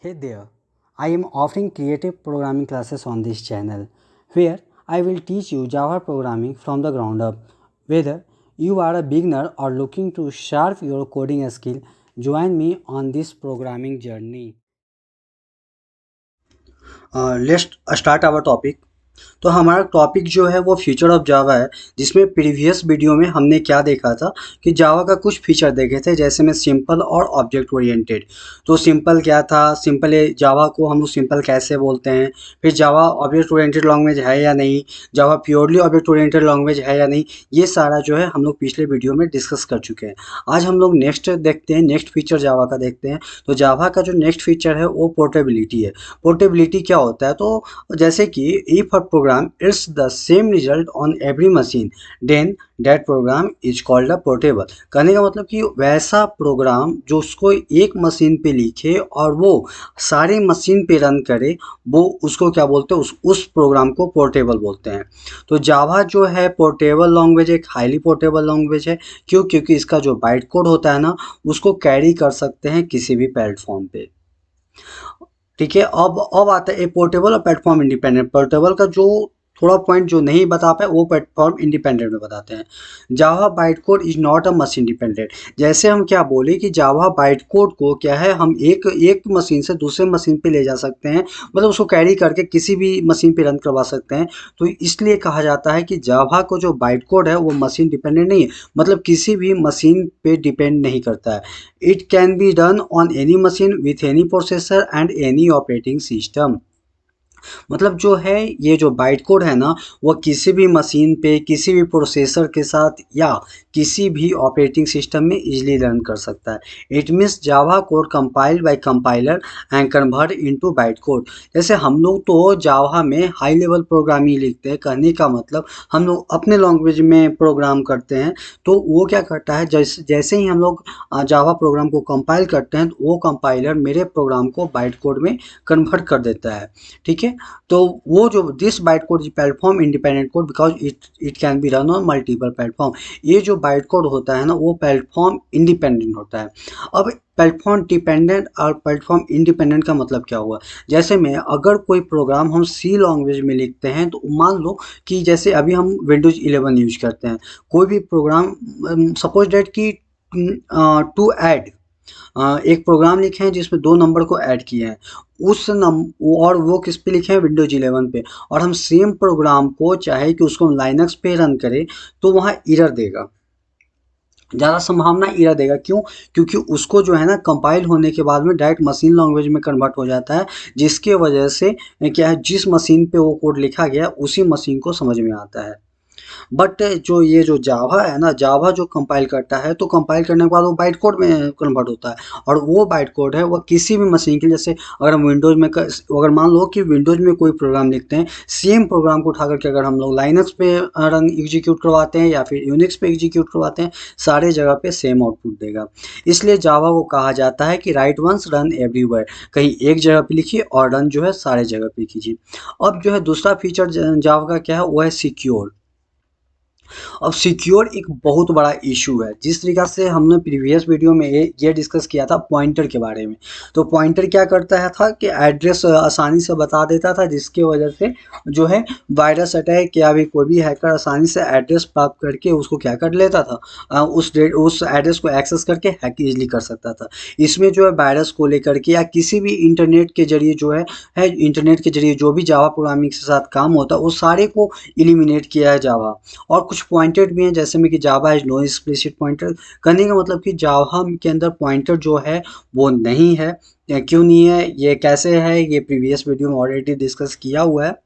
Hey there, I am offering creative programming classes on this channel where I will teach you Java programming from the ground up. Whether you are a beginner or looking to sharpen your coding skill, join me on this programming journey. Let's start our topic. तो हमारा topic जो है वो future of Java है, जिसमें previous video में हमने क्या देखा था कि जावा का कुछ फीचर देखे थे, जैसे में सिंपल और ऑब्जेक्ट ओरिएंटेड। तो सिंपल क्या था, सिंपल जावा को हम लोग सिंपल कैसे बोलते हैं, फिर जावा ऑब्जेक्ट ओरिएंटेड लैंग्वेज है या नहीं, जावा प्योरली ऑब्जेक्ट ओरिएंटेड लैंग्वेज है या नहीं, ये सारा जो है हम लोग पिछले वीडियो में डिस्कस कर चुके हैं। आज हम लोग नेक्स्ट देखते हैं, नेक्स्ट फीचर जावा का देखते हैं। तो जावा का जो नेक्स्ट फीचर है वो पोर्टेबिलिटी है। पोर्टेबिलिटी क्या होता है, तो जैसे कि if a program its the same result on every machine then that program is called a portable. कहने का मतलब कि वैसा प्रोग्राम जो उसको एक मशीन पे लिखे और वो सारे मशीन पे रन करे, वो उसको क्या बोलते हैं, उस प्रोग्राम को पोर्टेबल बोलते हैं। तो जावा जो है पोर्टेबल लैंग्वेज, एक हाईली पोर्टेबल लैंग्वेज है। क्यों? क्योंकि इसका जो बाइट कोड होता है ना, उसको कैरी कर सकते हैं किसी भी प्लेटफॉर्म पे। ठीक है, अब आता है पोर्टेबल और प्लेटफॉर्म इंडिपेंडेंट। पोर्टेबल का जो थोड़ा पॉइंट जो नहीं बता पाए वो प्लेटफॉर्म इंडिपेंडेंट में बताते हैं। जावा byte code is not a machine dependent. जैसे हम क्या बोले कि जावा बाइट कोड को क्या है, हम एक मशीन से दूसरे मशीन पे ले जा सकते हैं, मतलब उसको कैरी करके किसी भी मशीन पे रन करवा सकते हैं। तो इसलिए कहा जाता है कि जावा को जो बाइट कोड है वो मशीन डिपेंडेंट नहीं है, मतलब किसी भी मशीन पे डिपेंड नहीं करता है। It can be done on any machine with any processor and any operating system. मतलब जो है ये जो बाइट कोड है ना, वो किसी भी मशीन पे किसी भी प्रोसेसर के साथ या किसी भी ऑपरेटिंग सिस्टम में इजीली रन कर सकता है। It means Java code compiled bye compiler and convert into byte code. जैसे हम लोग तो जावा में हाई लेवल प्रोग्रामिंग लिखते हैं, कहने का मतलब हम लोग अपने लैंग्वेज में प्रोग्राम करते हैं। तो वो क्या करता है, जैसे ही हम लोग जावा प्रोग्राम को कंपाइल करते हैं, तो वो कंपाइलर मेरे प्रोग्राम को बाइट कोड में कन्वर्ट कर देता है। ठीक है, तो वो जो this byte code platform independent code because it can be run on multiple platform. ये जो बाइट कोड होता है ना, वो प्लेटफॉर्म इंडिपेंडेंट होता है। अब प्लेटफॉर्म डिपेंडेंट और प्लेटफॉर्म इंडिपेंडेंट का मतलब क्या हुआ, जैसे में अगर कोई प्रोग्राम हम सी लैंग्वेज में लिखते हैं, तो मान लो कि जैसे अभी हम विंडोज 11 यूज करते हैं, कोई भी प्रोग्राम सपोज डेट कि टू ऐड एक प्रोग्राम लिखे हैं जिसमें 2 नंबर को ऐड किए हैं, और वो किस पे लिखे हैं, विंडोज 11 पे, और हम सेम प्रोग्राम को चाहे कि उसको लाइनक्स पे रन करें, तो वहाँ एरर देगा, ज़्यादा संभावना एरर देगा। क्यों? क्योंकि उसको जो है ना कंपाइल होने के बाद में डायरेक्ट मशीन लैंग्वेज में कन्वर्ट हो जाता है, जिसके वजह से क्या है, जिस मशीन पे वो कोड लिखा गया उसी मशीन को समझ में आता है। बट जो ये जो जावा है ना, जावा जो कंपाइल करता है, तो कंपाइल करने के बाद वो बाइट कोड में कन्वर्ट होता है, और वो बाइट कोड है वो किसी भी मशीन के, जैसे अगर हम विंडोज़ में अगर मान लो कि विंडोज़ में कोई प्रोग्राम लिखते हैं, सेम प्रोग्राम को उठा करके अगर हम लोग लाइनक्स पे रन एग्जीक्यूट करवाते हैं या फिर यूनिक्स पे एग्जीक्यूट करवाते हैं, सारे जगह पे सेम आउटपुट देगा। इसलिए जावा को कहा जाता है कि राइट वंस रन एवरीवेयर। कहीं एक जगह पे लिखिए और रन जो है सारे जगह पे कीजिए। अब जो है दूसरा फीचर जावा का क्या है, वो है सिक्योर। अब सिक्योर एक बहुत बड़ा इशू है। जिस तरीक़ा से हमने प्रीवियस वीडियो में ये डिस्कस किया था पॉइंटर के बारे में, तो पॉइंटर क्या करता है था कि एड्रेस आसानी से बता देता था, जिसके वजह से जो है वायरस अटैक या भी कोई भी हैकर आसानी से एड्रेस प्राप्त करके उसको क्या कर लेता था, उस एड्रेस को एक्सेस करके हैक ईजिली कर सकता था। इसमें जो है वायरस को लेकर के या किसी भी इंटरनेट के जरिए जो है इंटरनेट के जरिए जो भी जावा प्रोग्रामिंग के साथ काम होता है, वो सारे को एलिमिनेट किया है जावा। और कुछ पॉइंटेड भी हैं, जैसे में कि Java is no explicit pointer. कहने का मतलब कि जावा के अंदर पॉइंटर जो है वो नहीं है। क्यों नहीं है, ये कैसे है, ये प्रीवियस वीडियो में ऑलरेडी डिस्कस किया हुआ है।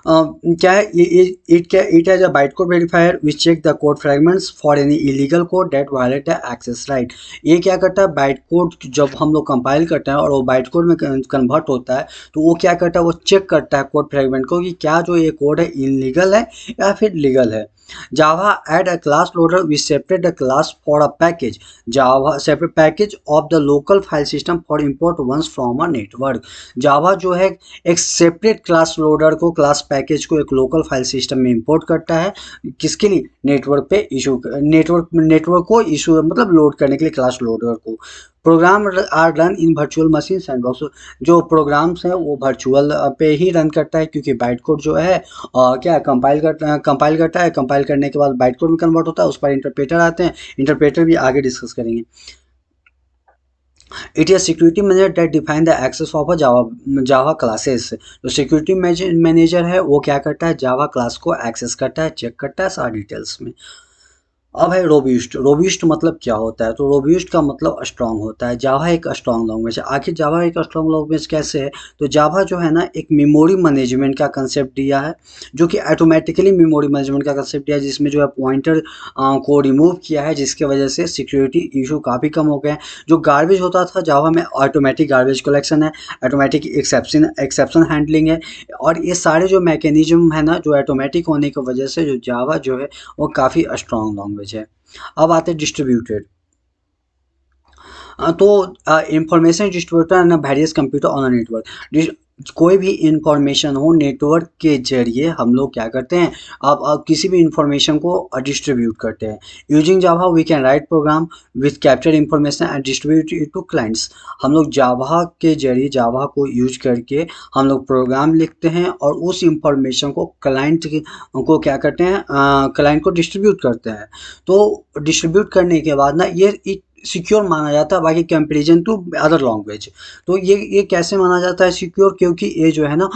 क्या है it has a byte code verifier which check the code fragments for any illegal code that violate the access right. ये क्या करता है, बाइट कोड जब हम लोग कंपाइल करते हैं और वो बाइट कोड में कन्वर्ट होता है, तो वो क्या करता है, वो चेक करता है कोड फ्रेगमेंट को कि क्या जो ये कोड है इलीगल है या फिर लीगल है। Java add a class loader which separate the class for a package. Java separate package of the local file system for import once from a network. Java जो है एक सेपरेट क्लास लोडर को, class package को एक local file system में import करता है, किसके लिए, नेटवर्क पे इशू, नेटवर्क को इशू मतलब लोड करने के लिए क्लास लोडर को। Program are run in virtual machine sandbox. जो प्रोग्राम्स हैं वो वर्चुअल पे ही रन करता है, क्योंकि बाइट कोड जो है क्या कंपाइल करता है, कंपाइल करने के बाद बाइट कोड में कन्वर्ट होता है, उस पर इंटरप्रेटर आते हैं, इंटरप्रेटर भी आगे डिस्कस करेंगे। It is security manager that define the access of a Java classes. जो सिक्योरिटी मैनेजर है वो क्या करता है, जावा क्लास को एक्सेस करता है, चेक करता है सारे डिटेल्स में। अब है रोब्यूस्ट। रोब्यूस्ट मतलब क्या होता है, तो रोब्यूस्ट का मतलब स्ट्रांग होता है। जावा एक स्ट्रांग लैंग्वेज है। आखिर जावा एक स्ट्रांग लैंग्वेज कैसे है, तो जावा जो है ना एक मेमोरी मैनेजमेंट का कंसेप्ट दिया है, जो कि ऑटोमेटिकली मेमोरी मैनेजमेंट का कंसेप्ट दिया है, जिसमें जो है पॉइंटर को रिमूव किया है, जिसकी वजह से सिक्योरिटी इशू काफ़ी कम हो गए हैं। जो गार्बेज होता था जावा में, ऑटोमेटिक गार्बेज कलेक्शन है, ऑटोमेटिक एक्सेप्शन हैंडलिंग है, और ये सारे जो मैकेनिज्म है ना, जो ऑटोमेटिक होने की वजह से जो जावा जो है वो काफ़ी स्ट्रॉन्ग लैंग्वेज है। अब आते हैं डिस्ट्रीब्यूटेड। तो इंफॉर्मेशन डिस्ट्रीब्यूटर ना वेरियस कंप्यूटर ऑन नेटवर्क। कोई भी इंफॉर्मेशन हो नेटवर्क के जरिए हम लोग क्या करते हैं, अब किसी भी इंफॉर्मेशन को डिस्ट्रीब्यूट करते हैं। Using Java we can write program with capture information and distribute it to clients. हम लोग जावा के जरिए, जावा को यूज करके हम लोग प्रोग्राम लिखते हैं और उस इंफॉर्मेशन को क्लाइंट को क्या करते हैं, क्लाइंट को डिस्ट्रीब्यूट करते हैं। तो डिस्ट्रीब्यूट करने के बाद ना ये सिक्योर माना जाता है बाकी कंपेरिजन टू अदर लैंग्वेज। तो ये कैसे माना जाता है सिक्योर, क्योंकि ये जो है ना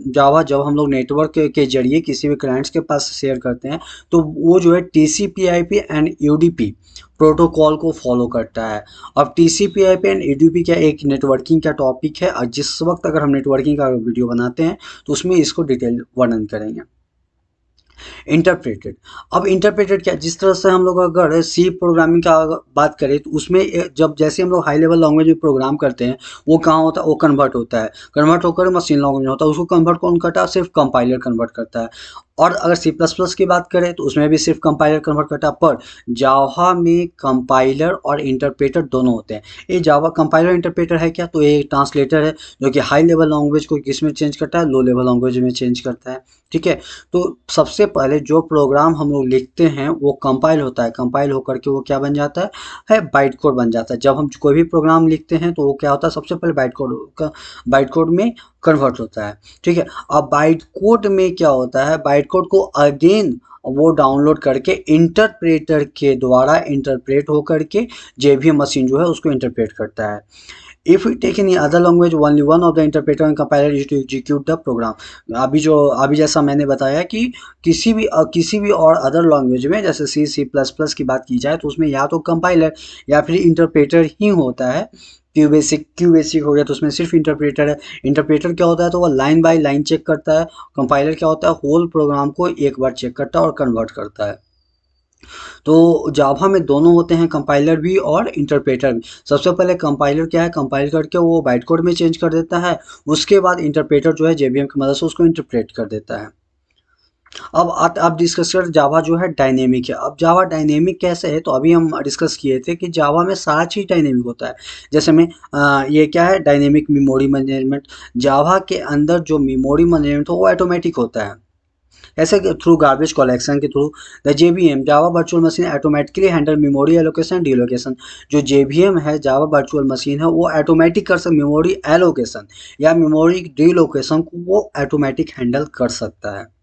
जावा जब हम लोग नेटवर्क के जरिए किसी भी क्लाइंट्स के पास शेयर करते हैं, तो वो जो है TCP/IP एंड UDP प्रोटोकॉल को फॉलो करता है। अब TCP/IP एंड UDP क्या एक नेटवर्किंग का टॉपिक है, और जिस वक्त अगर हम नेटवर्किंग का वीडियो बनाते हैं तो उसमें इसको डिटेल वर्णन करेंगे। इंटरप्रेटेड। अब इंटरप्रेटेड क्या, जिस तरह से हम लोग अगर सी प्रोग्रामिंग का बात करें तो उसमें जब जैसे हम लोग हाई लेवल लैंग्वेज में प्रोग्राम करते हैं, वो कहाँ होता है, वो कन्वर्ट होता है, कन्वर्ट होकर मशीन लैंग्वेज में होता है। उसको कन्वर्ट कौन करता है, सिर्फ कंपाइलर कन्वर्ट करता है। और अगर C++ की बात करें तो उसमें भी सिर्फ कंपाइलर कन्वर्ट करता है। पर जावा में कंपाइलर और इंटरप्रेटर दोनों होते हैं। ये जावा कंपाइलर इंटरप्रेटर है क्या, तो ये ट्रांसलेटर है, जो कि हाई लेवल लैंग्वेज को किस में चेंज करता है, लो लेवल लैंग्वेज में चेंज करता है। ठीक है। तो सबसे पहले जो प्रोग्राम हम लोग लिखते हैं वो कंपाइल होता है, कंपाइल होकर के वो क्या बन जाता है बाइट कोड बन जाता है। जब हम कोई भी प्रोग्राम लिखते हैं तो वो क्या होता है, सबसे पहले बाइट कोड में कन्वर्ट होता है। ठीक है। अब बाइट कोड में क्या होता है, बाइट कोड को अगेन वो डाउनलोड करके इंटरप्रेटर के द्वारा इंटरप्रेट होकर के JVM मशीन जो है उसको इंटरप्रेट करता है। If we take any other language, only one of the interpreter and compiler is to execute the program। अभी जैसा मैंने बताया कि किसी भी और अदर लैंग्वेज में, जैसे C++ की बात की जाए तो उसमें या तो कंपाइलर या फिर इंटरप्रेटर ही होता है। क्यू बेसिक हो गया तो उसमें सिर्फ इंटरप्रेटर है। इंटरप्रेटर क्या होता है, तो वो लाइन बाय लाइन चेक करता है। कंपाइलर क्या होता है, होल प्रोग्राम को एक बार चेक करता है और कन्वर्ट करता है। तो जावा में दोनों होते हैं, कंपाइलर भी और इंटरप्रेटर भी। सबसे पहले कंपाइलर क्या है, कंपाइल करके वो बाइट कोड में चेंज कर देता है। उसके बाद इंटरप्रेटर जो है JVM की मदद से उसको इंटरप्रेट कर देता है। अब डिस्कस कर जावा जो है डायनेमिक है। अब जावा डायनेमिक कैसे है, तो अभी हम डिस्कस किए थे कि जावा में सारा चीज़ डायनेमिक होता है। जैसे में ये क्या है, डायनेमिक मेमोरी मैनेजमेंट। जावा के अंदर जो मेमोरी मैनेजमेंट हो वो ऑटोमेटिक होता है, ऐसे थ्रू गार्बेज कलेक्शन के through. The JVM Java virtual machine automatically handle memory allocation deallocation. जो JVM है जावा वर्चुअल मशीन है वो ऑटोमेटिक कर सकता, मेमोरी एलोकेशन या मेमोरी डीलोकेशन को वो ऑटोमेटिक हैंडल कर सकता है।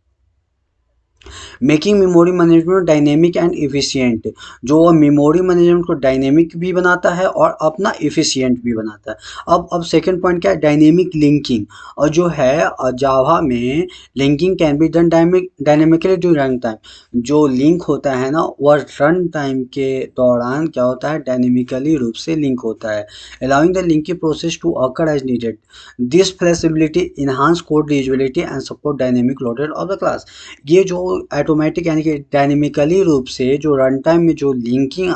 Making memory management dynamic and efficient. जो मेमोरी मैनेजमेंट को डायनेमिक भी बनाता है और अपना इफिशियंट भी बनाता है। अब सेकंड पॉइंट क्या है, डायनेमिक लिंकिंग। और जो है जावा में linking can be done dynamically during run time. जो लिंक होता है ना वह रन टाइम के दौरान क्या होता है, डायनेमिकली रूप से लिंक होता है, allowing the linking process to occur as needed. This flexibility enhance code reusability and support dynamic loaded of the class. ये जो ऑटोमेटिक यानी कि डायनेमिकली रूप से जो रन टाइम में जो लिंकिंग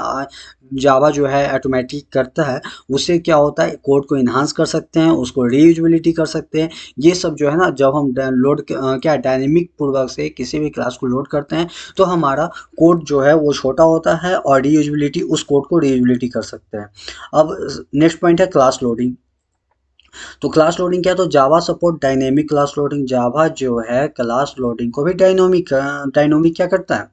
जावा जो है ऑटोमेटिक करता है, उससे क्या होता है, कोड को इन्हांस कर सकते हैं, उसको रीयूजेबिलिटी कर सकते हैं। ये सब जो है ना, जब हम लोड क्या डायनेमिक पूर्वक से किसी भी क्लास को लोड करते हैं तो हमारा कोड जो है वो छोटा होता है और रीयूजेबिलिटी, उस कोड को रीयूजेबिलिटी कर सकते हैं। अब नेक्स्ट पॉइंट है क्लास लोडिंग। तो क्लास लोडिंग क्या है, तो Java support dynamic class loading. Java जो है क्लास लोडिंग को भी डायनामिक क्या करता है,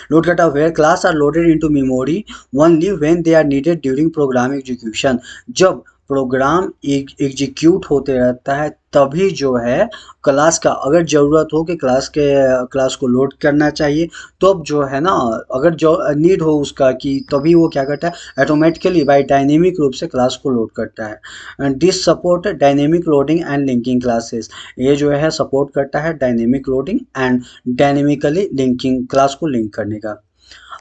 Load cutoff where class are loaded into memory only when they are needed during program execution. जब प्रोग्राम एग्जीक्यूट होते रहता है तभी जो है क्लास का अगर ज़रूरत हो कि क्लास को लोड करना चाहिए, तो अब जो है ना अगर जो नीड हो उसका कि तभी वो क्या करता है ऑटोमेटिकली बाय डायनेमिक रूप से क्लास को लोड करता है। And this support dynamic loading and linking classes, ये जो है सपोर्ट करता है dynamic loading and dynamically linking class को लिंक करने का।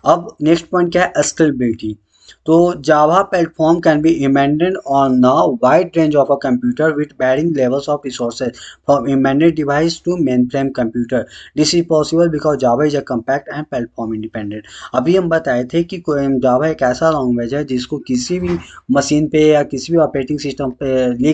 अब नेक्स्ट पॉइंट क्या है स्केलेबिलिटी। तो Java platform can be embedded on a wide range of a computer with varying levels of resources from embedded device to main frame computer. This is possible because Java is a compact and platform independent. अभी हम बताए थे कि जावा एक ऐसा language है जिसको किसी भी मशीन पे या किसी भी ऑपरेटिंग सिस्टम पे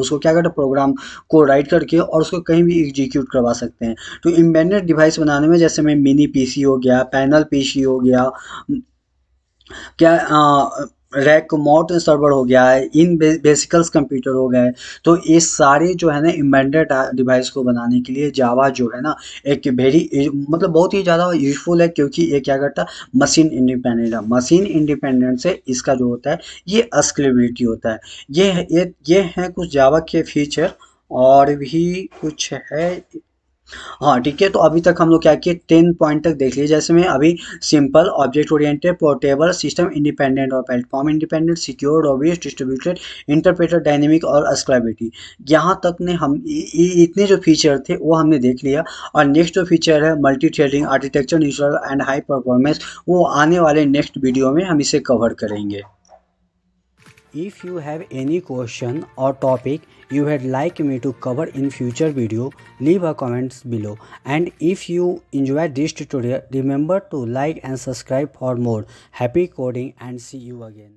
उसको क्या करते प्रोग्राम को राइट करके और उसको कहीं भी एग्जीक्यूट करवा सकते हैं। तो एम्बेडेड डिवाइस बनाने में जैसे में मिनी पीसी हो गया, पैनल पीसी हो गया, क्या रैक माउंट सर्वर हो गया है, इन बेसिकल्स कंप्यूटर हो गए। तो ये सारे जो है ना एम्बेडेड डिवाइस को बनाने के लिए जावा जो है ना एक वेरी मतलब बहुत ही ज़्यादा यूजफुल है, क्योंकि ये क्या करता है मशीन इंडिपेंडेंट है। मशीन इंडिपेंडेंट से इसका जो होता है ये स्केलेबिलिटी होता है। ये है कुछ जावा के फीचर, और भी कुछ है। हाँ ठीक है, तो अभी तक हम लोग क्या किए 10 पॉइंट तक देख लिए, जैसे में अभी simple, object oriented, portable, system independent और platform independent, secure, robust, distributed, interpreter, dynamic और स्केलेबिलिटी। यहाँ तक ने हम इतने जो फीचर थे वो हमने देख लिया। और नेक्स्ट जो फीचर है multi threading, architecture neutral and high performance, वो आने वाले नेक्स्ट वीडियो में हम इसे कवर करेंगे। If you have any question or topic you would like me to cover in future video, leave a comments below. And if you enjoyed this tutorial, remember to like and subscribe for more. Happy coding and see you again.